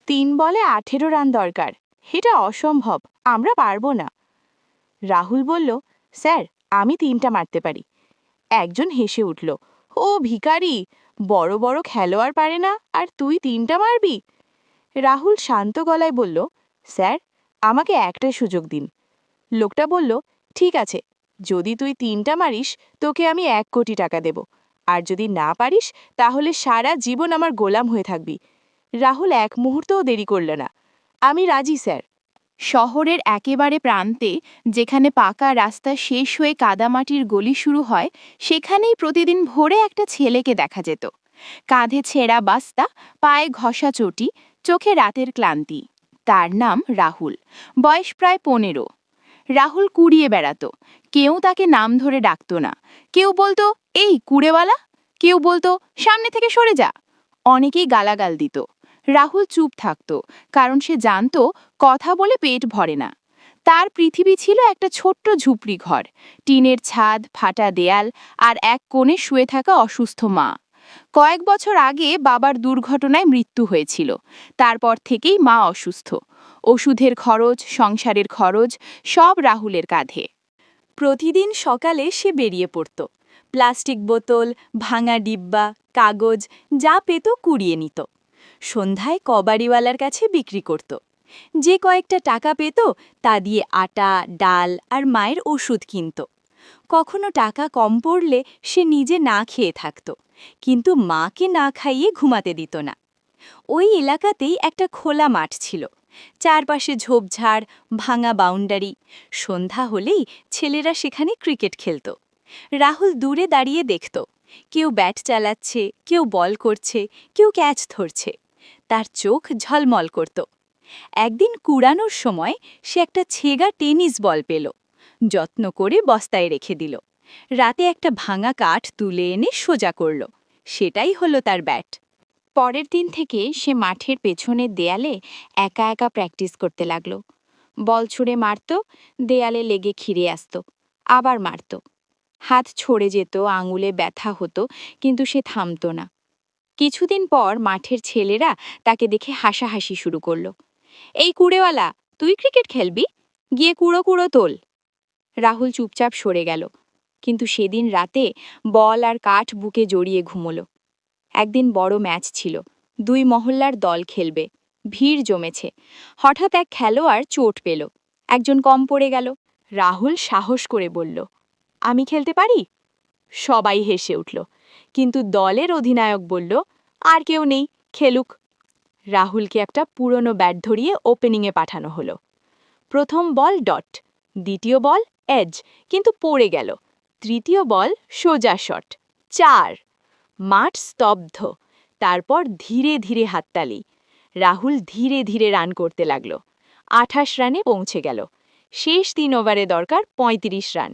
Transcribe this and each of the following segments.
3 বলে 18 রান দরকার। এটা অসম্ভব, আমরা পারবো না। রাহুল বলল, স্যার, আমি 3টা মারতে পারি। একজন হেসে উঠল, ও ভিখারি, বড় বড় খেলোয়াড় পারে না আর তুই 3টা মারবি? রাহুল শান্ত গলায় বলল, স্যার, আমাকে একটা সুযোগ দিন। লোকটা বলল, ঠিক আছে, যদি তুই 3টা মারিস তোকে আমি 1 কোটি টাকা দেব, আর যদি না পারিস তাহলে সারা জীবন আমার গোলাম হয়ে থাকবি। রাহুল এক মুহূর্তও দেরি করল না, আমি রাজি স্যার। শহরের একেবারে প্রান্তে, যেখানে পাকা রাস্তা শেষ হয়ে কাদামাটির গলি শুরু হয়, সেখানেই প্রতিদিন ভোরে একটা ছেলেকে দেখা যেত। কাঁধে ছেঁড়া বাস্তা, পায়ে ঘষা চটি, চোখে রাতের ক্লান্তি। তার নাম রাহুল, বয়স প্রায় 15। রাহুল কুড়িয়ে বেড়াতো। কেউ তাকে নাম ধরে ডাকত না। কেউ বলতো, এই কুড়েওয়ালা। কেউ বলতো, সামনে থেকে সরে যা। অনেকেই গালাগাল দিত। রাহুল চুপ থাকত, কারণ সে জানত কথা বলে পেট ভরে না। তার পৃথিবী ছিল একটা ছোট্ট ঝুপড়ি ঘর, টিনের ছাদ, ফাটা দেয়াল, আর এক কোণে শুয়ে থাকা অসুস্থ মা। কয়েক বছর আগে বাবার দুর্ঘটনায় মৃত্যু হয়েছিল। তারপর থেকেই মা অসুস্থ। ওষুধের খরচ, সংসারের খরচ, সব রাহুলের কাঁধে। প্রতিদিন সকালে সে বেরিয়ে পড়ত। প্লাস্টিক বোতল, ভাঙা ডিব্বা, কাগজ যা পেত কুড়িয়ে নিত। সন্ধ্যায় কবাড়িওয়ালার কাছে বিক্রি করত। যে কয়েকটা টাকা পেত তা দিয়ে আটা, ডাল আর মায়ের ওষুধ কিনত। কখনো টাকা কম পড়লে সে নিজে না খেয়ে থাকত, কিন্তু মাকে না খাইয়ে ঘুমাতে দিত না। ওই এলাকাতেই একটা খোলা মাঠ ছিল, চারপাশে ঝোপঝাড়, ভাঙা বাউন্ডারি। সন্ধ্যা হলেই ছেলেরা সেখানে ক্রিকেট খেলত। রাহুল দূরে দাঁড়িয়ে দেখত, কেউ ব্যাট চালাচ্ছে, কেউ বল করছে, কেউ ক্যাচ ধরছে। তার চোখ ঝলমল করত। একদিন কুড়ানোর সময় সে একটা ছেঁড়া টেনিস বল পেল। যত্ন করে বস্তায় রেখে দিল। রাতে একটা ভাঙা কাঠ তুলে এনে সোজা করল। সেটাই হলো তার ব্যাট। পরের দিন থেকে সে মাঠের পেছনের দেয়ালে একা একা প্র্যাকটিস করতে লাগলো। বল ছুঁড়ে মারত, দেয়ালে লেগে খিরে আসত, আবার মারত। হাত ছড়ে যেত, আঙুলে ব্যথা হতো, কিন্তু সে থামত না। কিছুদিন পর মাঠের ছেলেরা তাকে দেখে হাসাহাসি শুরু করল। এই কুড়েওয়ালা, তুই ক্রিকেট খেলবি? গিয়ে কুড়ো কুড়ো তোল। রাহুল চুপচাপ সরে গেল, কিন্তু সেদিন রাতে বল আর কাঠ বুকে জড়িয়ে ঘুমোলো। একদিন বড় ম্যাচ ছিল, 2 মহল্লার দল খেলবে, ভিড় জমেছে। হঠাৎ এক খেলোয়াড় চোট পেল, একজন কম পড়ে গেল। রাহুল সাহস করে বলল, আমি খেলতে পারি। সবাই হেসে উঠল, কিন্তু দলের অধিনায়ক বলল, আর কেউ নেই, খেলুক। রাহুলকে একটা পুরনো ব্যাট ধরিয়ে ওপেনিংয়ে পাঠানো হলো। প্রথম বল ডট, দ্বিতীয় বল এজ, কিন্তু পড়ে গেল। তৃতীয় বল সোজা শট, 4। মাঠ স্তব্ধ। তারপর ধীরে ধীরে হাততালি। রাহুল ধীরে ধীরে রান করতে লাগল। 28 রানে পৌঁছে গেল। শেষ 3 ওভারে দরকার 35 রান।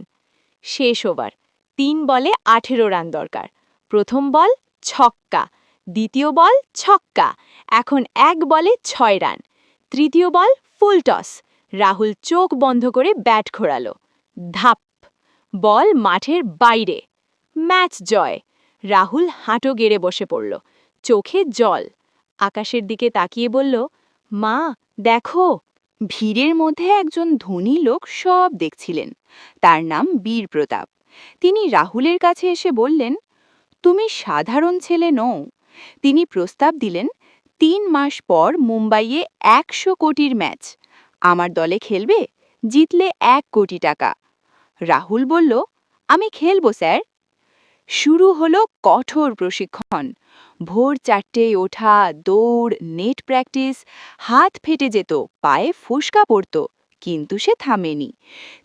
শেষ ওভার, 3 বলে 18 রান দরকার। প্রথম বল ছক্কা, দ্বিতীয় বল ছক্কা, এখন 1 বলে 6 রান। তৃতীয় বল ফুল টস। রাহুল চোখ বন্ধ করে ব্যাট ঘোরালো। ধাপ! বল মাঠের বাইরে। ম্যাচ জয়। রাহুল হাঁটো গেড়ে বসে পড়ল, চোখে জল। আকাশের দিকে তাকিয়ে বলল, মা, দেখো। ভিড়ের মধ্যে একজন ধনী লোক সব দেখছিলেন। তার নাম বীর প্রতাপ। তিনি রাহুলের কাছে এসে বললেন, তুমি সাধারণ ছেলে নও। তিনি প্রস্তাব দিলেন, 3 মাস পর মুম্বাইয়ে 100 কোটির ম্যাচ। আমার দলে খেলবে, জিতলে 1 কোটি টাকা। রাহুল বলল, আমি খেলবো স্যার। শুরু হলো কঠোর প্রশিক্ষণ। ভোর 4টেয় ওঠা, দৌড়, নেট প্র্যাকটিস। হাত ফেটে যেত, পায়ে ফোস্কা পড়ত, কিন্তু সে থামেনি।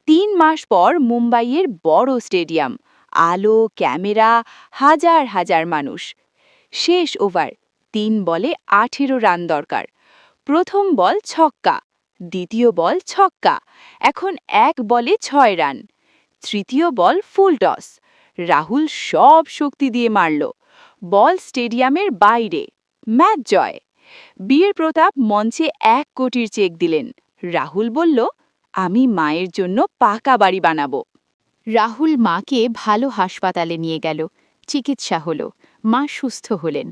3 মাস পর মুম্বাইয়ের বড় স্টেডিয়াম, আলো, ক্যামেরা, হাজার হাজার মানুষ। শেষ ওভার, 3 বলে 18 রান দরকার। প্রথম বল ছক্কা, দ্বিতীয় বল ছক্কা, এখন 1 বলে 6 রান। তৃতীয় বল ফুল টস। রাহুল সব শক্তি দিয়ে মারল। বল স্টেডিয়ামের বাইরে। ম্যাচ জয়। বীর প্রতাপ মঞ্চে 1 কোটির চেক দিলেন। রাহুল বলল, আমি মায়ের জন্য পাকা বাড়ি বানাবো। রাহুল মাকে ভালো হাসপাতালে নিয়ে গেল। চিকিৎসা হলো, মা সুস্থ হলেন।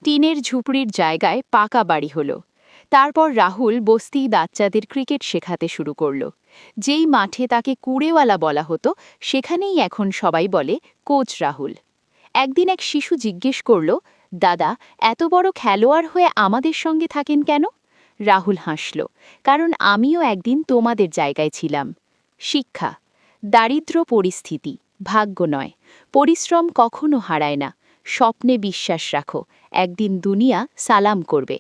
টিনের ঝুপড়ির জায়গায় পাকা বাড়ি হলো। তারপর রাহুল বস্তি বাচ্চাদের ক্রিকেট শেখাতে শুরু করল। যেই মাঠে তাকে কুড়েওয়ালা বলা হতো সেখানেই এখন সবাই বলে কোচ রাহুল। একদিন এক শিশু জিজ্ঞেস করল, দাদা, এত বড় খেলোয়াড় হয়ে আমাদের সঙ্গে থাকেন কেন? রাহুল হাসল, কারণ আমিও একদিন তোমাদের জায়গায় ছিলাম। শিক্ষা: দারিদ্র্য পরিস্থিতি, ভাগ্য নয়। পরিশ্রম কখনো হারায় না। স্বপ্নে বিশ্বাস রাখো, একদিন দুনিয়া সালাম করবে।